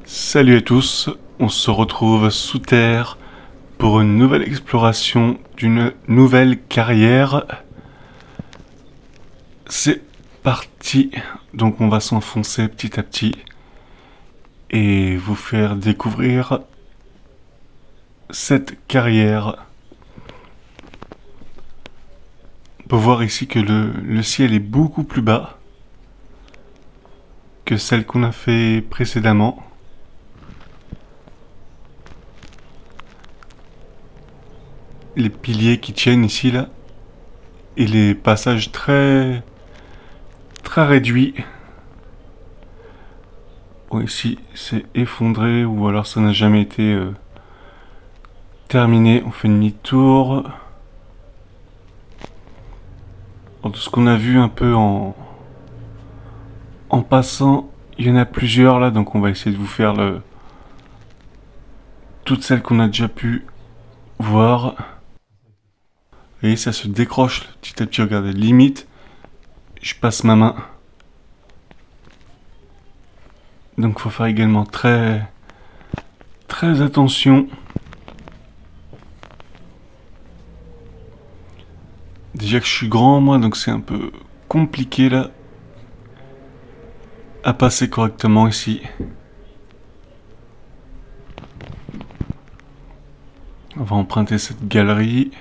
Salut à tous, on se retrouve sous terre pour une nouvelle exploration d'une nouvelle carrière. C'est parti, donc on va s'enfoncer petit à petit et vous faire découvrir cette carrière. On peut voir ici que le ciel est beaucoup plus bas que celle qu'on a fait précédemment. Les piliers qui tiennent ici là et les passages très réduits. Bon, ici c'est effondré ou alors ça n'a jamais été terminé. On fait demi-tour. De ce qu'on a vu un peu en passant, il y en a plusieurs là, donc on va essayer de vous faire toutes celles qu'on a déjà pu voir. Et ça se décroche petit à petit, regardez, limite, je passe ma main. Donc faut faire également très attention. Déjà que je suis grand moi, donc c'est un peu compliqué là à passer correctement ici. On va emprunter cette galerie.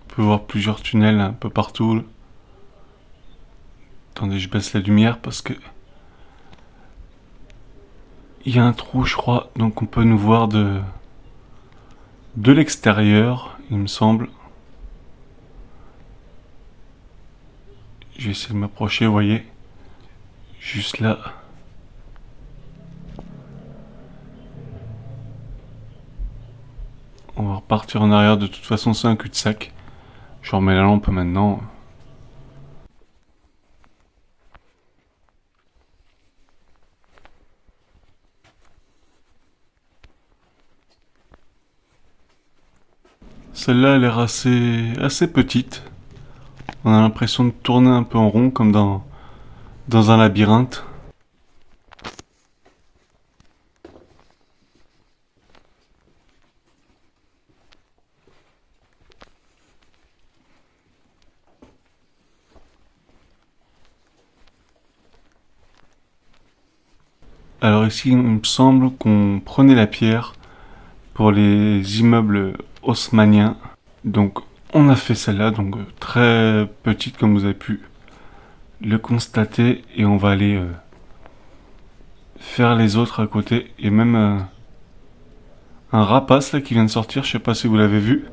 On peut voir plusieurs tunnels un peu partout. Attendez, je baisse la lumière parce que il y a un trou, je crois, donc on peut nous voir de l'extérieur, il me semble. Je vais essayer de m'approcher, vous voyez, juste là. On va repartir en arrière, de toute façon c'est un cul-de-sac. Je remets la lampe maintenant. Celle-là a l'air assez petite. On a l'impression de tourner un peu en rond comme dans un labyrinthe. Alors ici, il me semble qu'on prenait la pierre pour les immeubles haussmanniens. Donc on a fait celle-là, donc très petite comme vous avez pu le constater. Et on va aller faire les autres à côté. Il y a même un rapace là qui vient de sortir, je sais pas si vous l'avez vu.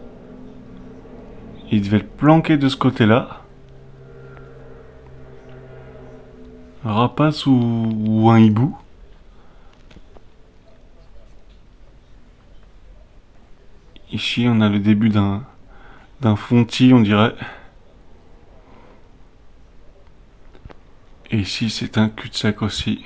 Il devait le planquer de ce côté-là. Un rapace ou un hibou. Ici on a le début d'un fontis, on dirait. Et ici c'est un cul-de-sac aussi.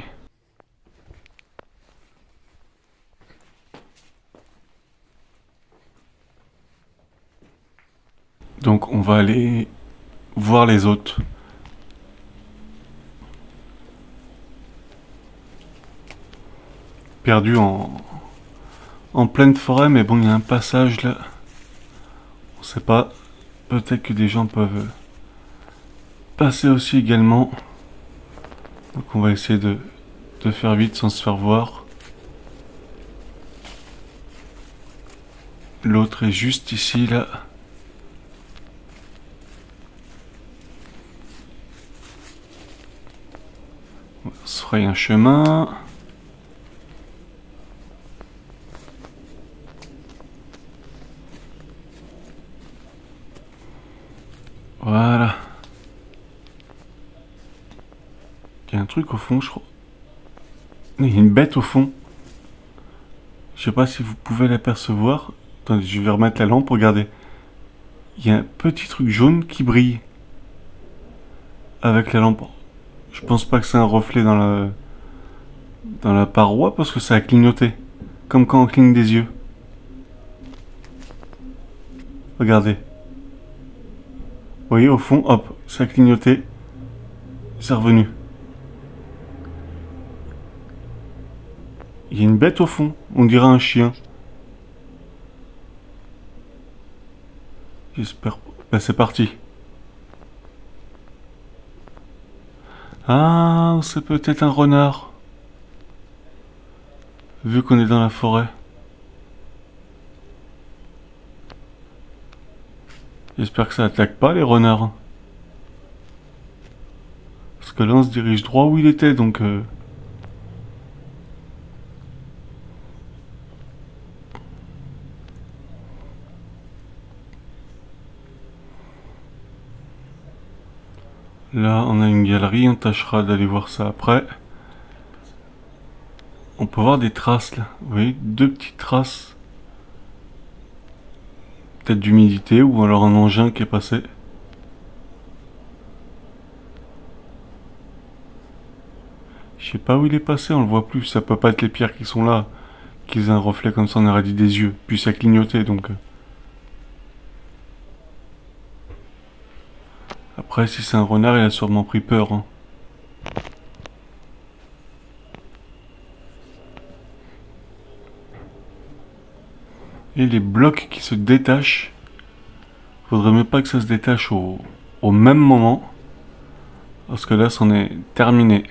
Donc on va aller voir les autres. Perdu en pleine forêt, mais bon, il y a un passage là. On sait pas. Peut-être que des gens peuvent passer aussi également. Donc on va essayer de faire vite sans se faire voir. L'autre est juste ici là. On se fraye un chemin. Voilà. Il y a un truc au fond, je crois. Il y a une bête au fond. Je sais pas si vous pouvez l'apercevoir. Attendez, je vais remettre la lampe, regardez. Il y a un petit truc jaune qui brille avec la lampe. Je pense pas que c'est un reflet dans la paroi parce que ça a clignoté. Comme quand on cligne des yeux. Regardez. Vous voyez, au fond, hop, ça a clignoté. C'est revenu. Il y a une bête au fond. On dirait un chien. J'espère... Ben, c'est parti. Ah, c'est peut-être un renard. Vu qu'on est dans la forêt. J'espère que ça attaque pas les renards. Parce que là on se dirige droit où il était donc... Là on a une galerie, on tâchera d'aller voir ça après. On peut voir des traces là. Vous voyez, deux petites traces. Peut-être d'humidité ou alors un engin qui est passé. Je sais pas où il est passé, on le voit plus. Ça peut pas être les pierres qui sont là. Qu'ils aient un reflet comme ça, on aurait dit des yeux. Puis ça clignotait donc... Après, si c'est un renard, il a sûrement pris peur. Hein. Et les blocs qui se détachent. Faudrait même pas que ça se détache au même moment. Parce que là, c'en est terminé.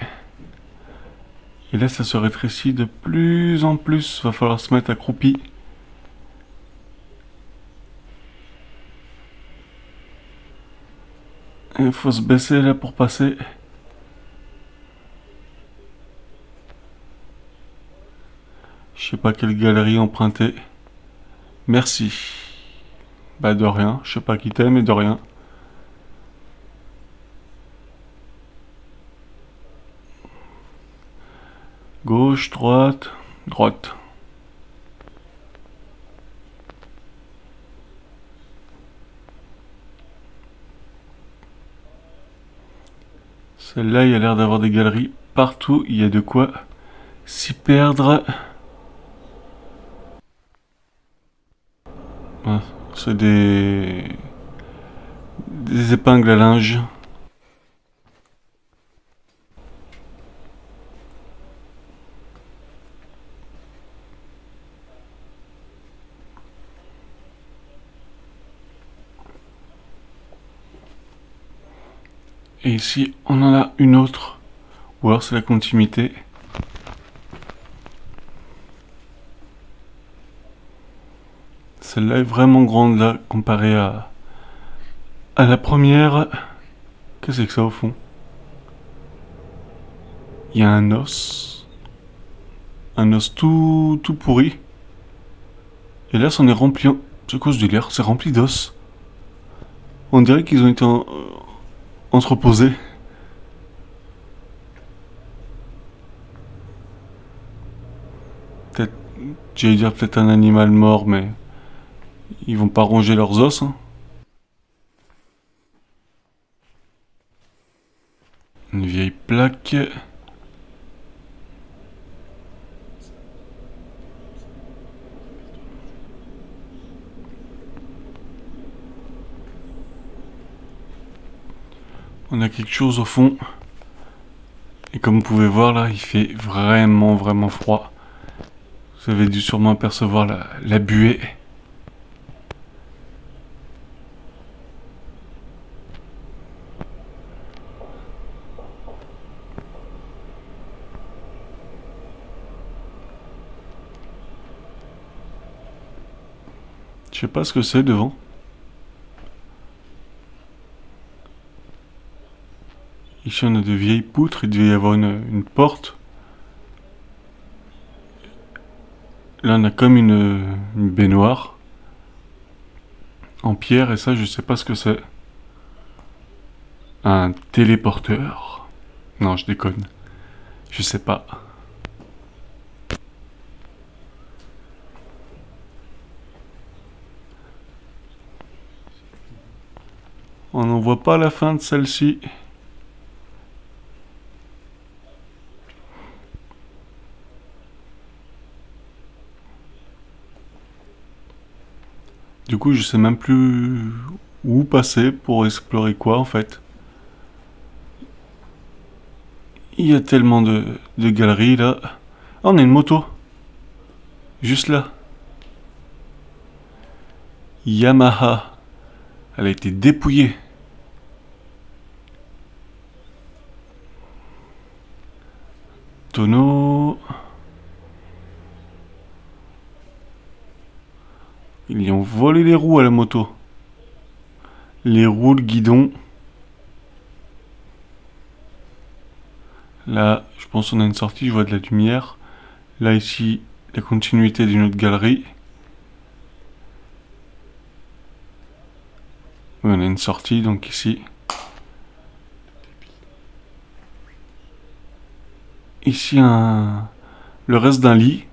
Et là, ça se rétrécit de plus en plus. Va falloir se mettre accroupi. Il faut se baisser là pour passer. Je sais pas quelle galerie emprunter. Merci. Bah de rien. Je sais pas qui t'es, mais de rien. Gauche, droite, droite. Celle-là, il y a l'air d'avoir des galeries partout. Il y a de quoi s'y perdre. Ah, c'est des épingles à linge. Et ici, on en a une autre. Ou alors c'est la continuité. Celle-là est vraiment grande là, comparée à la première. Qu'est-ce que c'est que ça au fond? Il y a un os. Un os tout pourri. Et là, c'en est rempli. C'est quoi ce délire? C'est rempli d'os. On dirait qu'ils ont été entreposés. Peut-être, j'allais dire peut-être un animal mort, mais ils vont pas ronger leurs os. Hein. Une vieille plaque. On a quelque chose au fond. Et comme vous pouvez voir là, il fait vraiment froid. Vous avez dû sûrement apercevoir la buée. Je sais pas ce que c'est devant. Ici on a de vieilles poutres, il devait y avoir une porte. Là on a comme une baignoire. En pierre et ça je sais pas ce que c'est. Un téléporteur. Non je déconne. Je sais pas. On n'en voit pas la fin de celle-ci. Du coup, je sais même plus où passer pour explorer quoi en fait. Il y a tellement de galeries là. Ah, on a une moto. Juste là. Yamaha. Elle a été dépouillée. Tonneau. Ils y ont volé les roues à la moto. Les roues, le guidon. Là, je pense qu'on a une sortie, je vois de la lumière. Là, ici, la continuité d'une autre galerie. Oui, on a une sortie, donc ici. Ici, le reste d'un lit.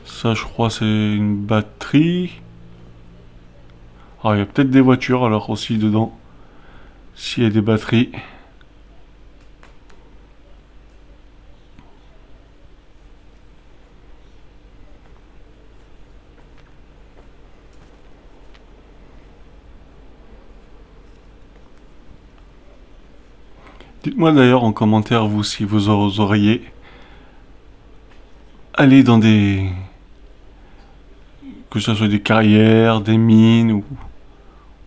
Ça, je crois, c'est une batterie. Ah, il y a peut-être des voitures, alors aussi, dedans. S'il y a des batteries. Dites-moi d'ailleurs en commentaire, vous, si vous auriez allé dans des... que ce soit des carrières, des mines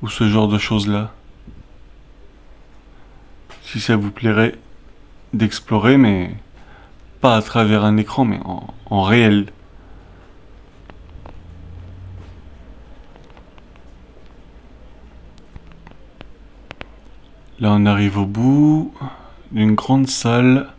ou ce genre de choses-là. Si ça vous plairait d'explorer, mais pas à travers un écran, mais en réel. Là, on arrive au bout d'une grande salle.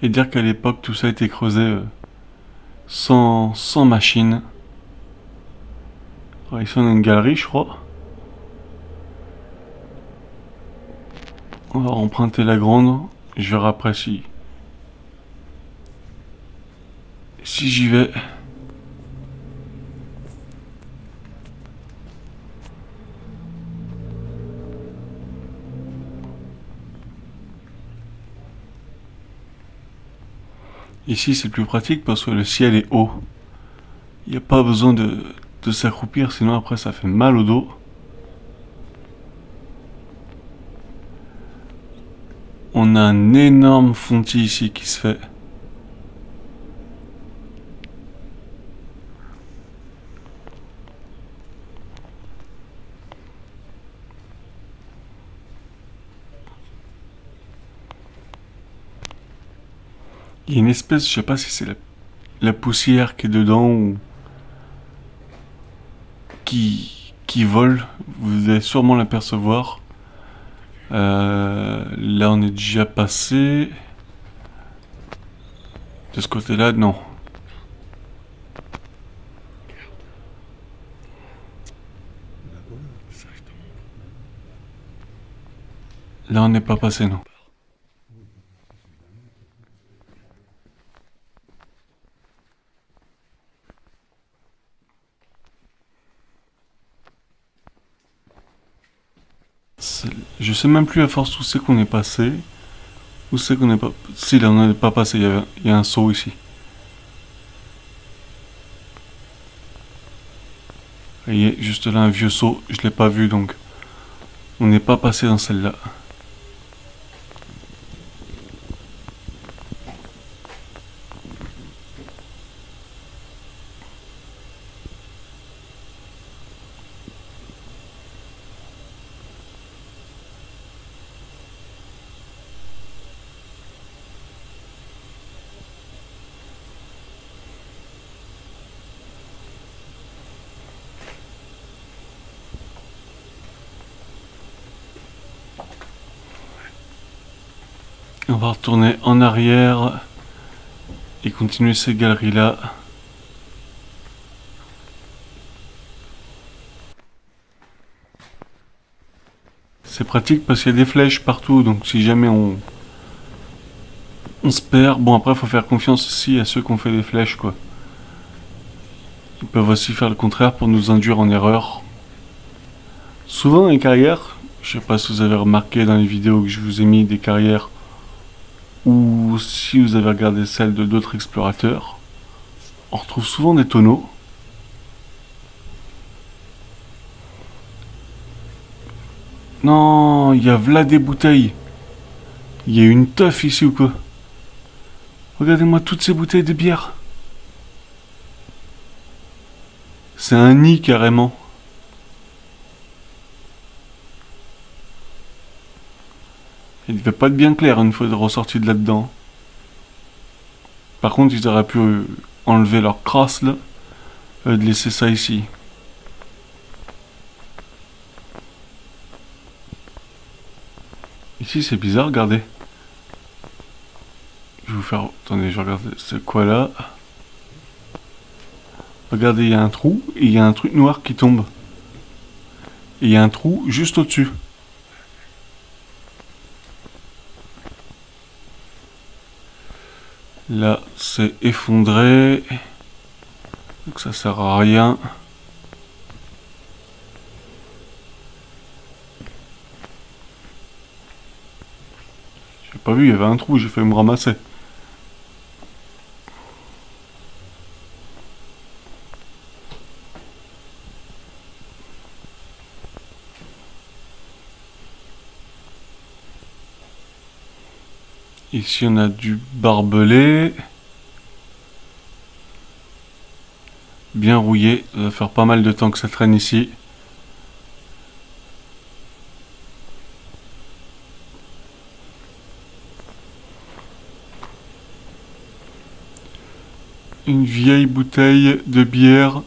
Et dire qu'à l'époque, tout ça a été creusé sans machine. Alors, ici, on a une galerie, je crois. On va emprunter la grande. Je verrai après si j'y vais. Ici, c'est plus pratique parce que le ciel est haut. Il n'y a pas besoin de s'accroupir, sinon après ça fait mal au dos. On a un énorme fontis ici qui se fait. Il y a une espèce, je sais pas si c'est la poussière qui est dedans ou qui vole. Vous allez sûrement l'apercevoir. Là, on est déjà passé. De ce côté-là, non. Là, on n'est pas passé, non. Je sais même plus à force où c'est qu'on est passé. Où c'est qu'on n'est pas... Si, là, on n'est pas passé. Il y a un saut ici. Vous voyez, juste là, un vieux saut. Je l'ai pas vu, donc... On n'est pas passé dans celle-là. On va retourner en arrière et continuer ces galeries-là. C'est pratique parce qu'il y a des flèches partout, donc si jamais on se perd, bon après faut faire confiance aussi à ceux qui ont fait des flèches quoi. Ils peuvent aussi faire le contraire pour nous induire en erreur. Souvent dans les carrières, je sais pas si vous avez remarqué dans les vidéos que je vous ai mis des carrières, ou si vous avez regardé celles de d'autres explorateurs, on retrouve souvent des tonneaux. Non, il y a v'là des bouteilles. Il y a une teuf ici ou quoi? Regardez-moi toutes ces bouteilles de bière. C'est un nid carrément. Il devait pas être bien clair une fois ressorti de là-dedans. Par contre, ils auraient pu enlever leur crasse là, de laisser ça ici. Ici, c'est bizarre, regardez. Je vais vous faire... Attendez, je regarde. C'est quoi là? Regardez, il y a un trou et il y a un truc noir qui tombe. Et il y a un trou juste au-dessus. Là, c'est effondré. Donc ça sert à rien. J'ai pas vu, il y avait un trou, j'ai fait me ramasser. Ici, on a du barbelé. Bien rouillé. Ça va faire pas mal de temps que ça traîne ici. Une vieille bouteille de bière.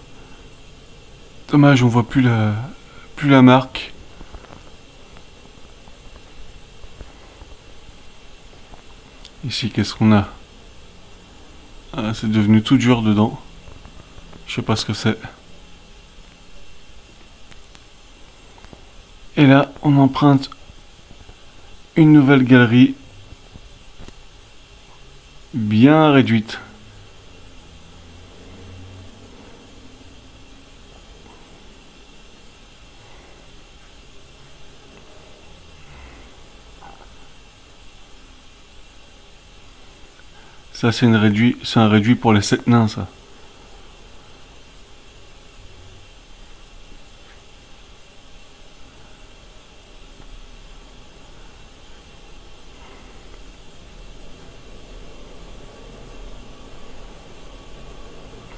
Dommage, on voit plus la marque. Ici, qu'est-ce qu'on a? Ah, c'est devenu tout dur dedans. Je sais pas ce que c'est. Et là, on emprunte une nouvelle galerie bien réduite. Ça, c'est un réduit pour les 7 nains, ça.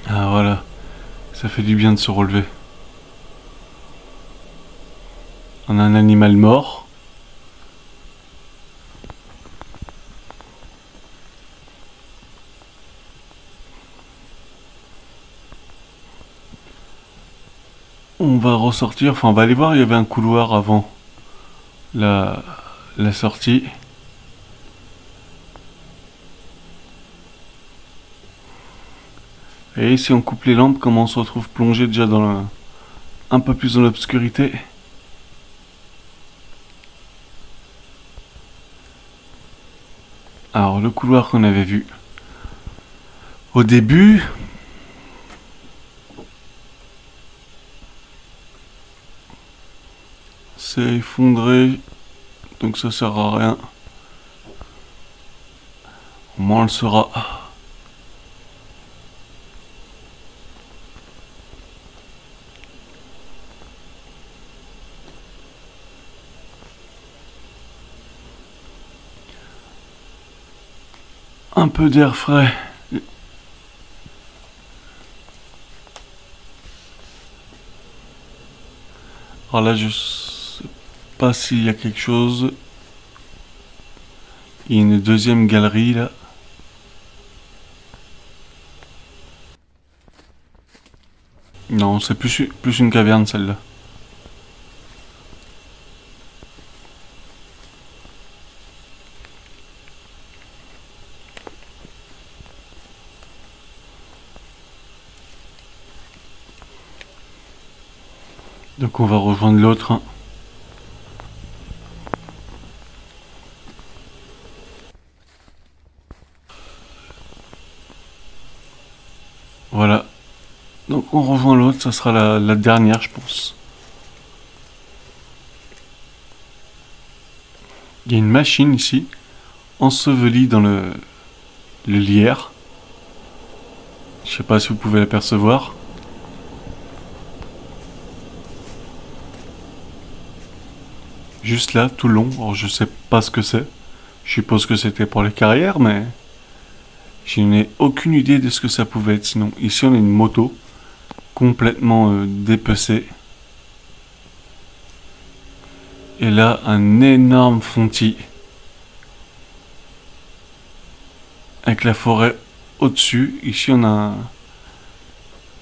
Ah, voilà. Ça fait du bien de se relever. On a un animal mort. On va ressortir, enfin on va aller voir, il y avait un couloir avant la, la sortie. Et si on coupe les lampes, comment on se retrouve plongé déjà dans un peu plus dans l'obscurité. Alors le couloir qu'on avait vu au début, c'est effondré, donc ça sert à rien. Au moins on le saura. Un peu d'air frais. Alors là, je sais pas s'il y a quelque chose. Il y a une deuxième galerie là. Non, c'est plus une caverne celle-là. Donc on va rejoindre l'autre. Donc on rejoint l'autre, ça sera la dernière, je pense. Il y a une machine ici, ensevelie dans le lierre. Je sais pas si vous pouvez l'apercevoir. Juste là, tout le long. Alors je sais pas ce que c'est. Je suppose que c'était pour les carrières, mais je n'ai aucune idée de ce que ça pouvait être. Sinon, ici on a une moto complètement dépecée. Et là, un énorme fontis avec la forêt au-dessus. Ici, on a un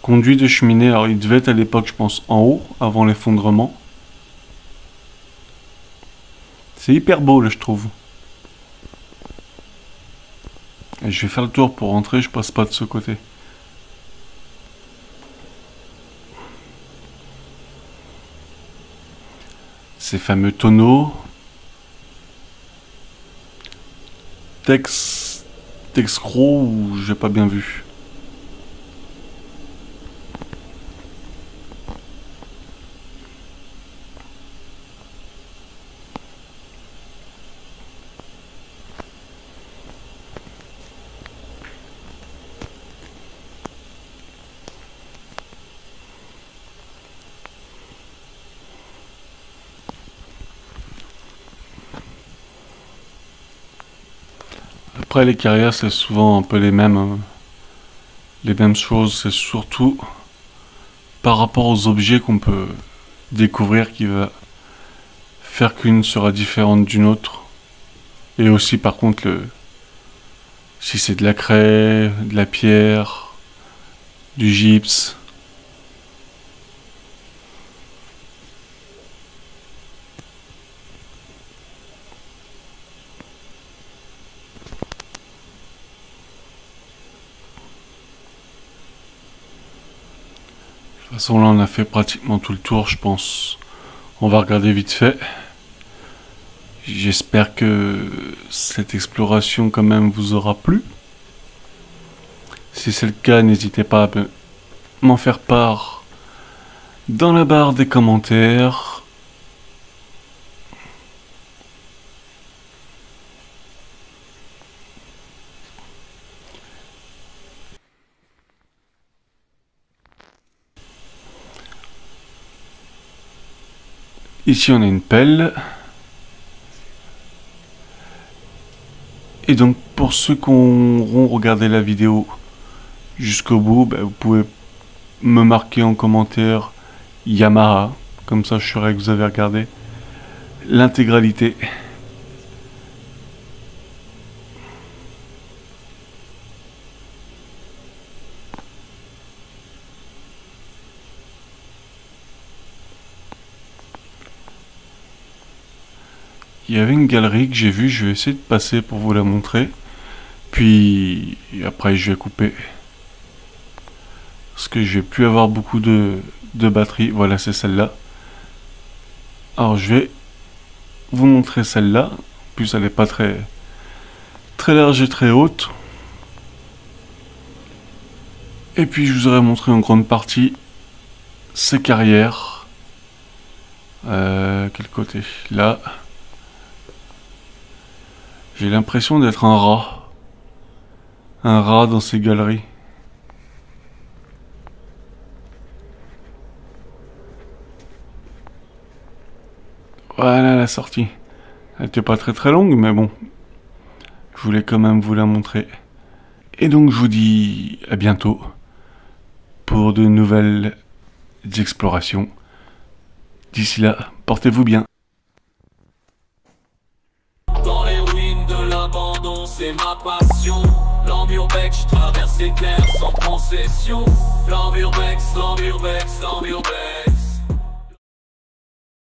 conduit de cheminée. Alors, il devait être à l'époque, je pense, en haut, avant l'effondrement. C'est hyper beau, là, je trouve. Et je vais faire le tour pour rentrer, je passe pas de ce côté. Ces fameux tonneaux. Texcro ou j'ai pas bien vu. Après les carrières c'est souvent un peu les mêmes choses, c'est surtout par rapport aux objets qu'on peut découvrir qui va faire qu'une sera différente d'une autre. Et aussi par contre si c'est de la craie, de la pierre, du gypse. De toute façon là on a fait pratiquement tout le tour je pense. On va regarder vite fait. J'espère que cette exploration quand même vous aura plu. Si c'est le cas, n'hésitez pas à m'en faire part dans la barre des commentaires. Ici on a une pelle. Et donc pour ceux qui auront regardé la vidéo jusqu'au bout, vous pouvez me marquer en commentaire Yamaha. Comme ça je saurai que vous avez regardé l'intégralité. Il y avait une galerie que j'ai vue, je vais essayer de passer pour vous la montrer. Puis après je vais couper. Parce que je vais plus avoir beaucoup de batterie. Voilà, c'est celle-là. Alors je vais vous montrer celle-là. En plus elle n'est pas très large et très haute. Et puis je vous aurais montré en grande partie ces carrières. Quel côté? Là. J'ai l'impression d'être un rat. Un rat dans ces galeries. Voilà la sortie. Elle n'était pas très longue, mais bon. Je voulais quand même vous la montrer. Et donc je vous dis à bientôt pour de nouvelles explorations. D'ici là, portez-vous bien. C'est ma passion. L'Amburbex, je traverse les terres sans concession. L'Amburbex, l'Amburbex, l'Amburbex.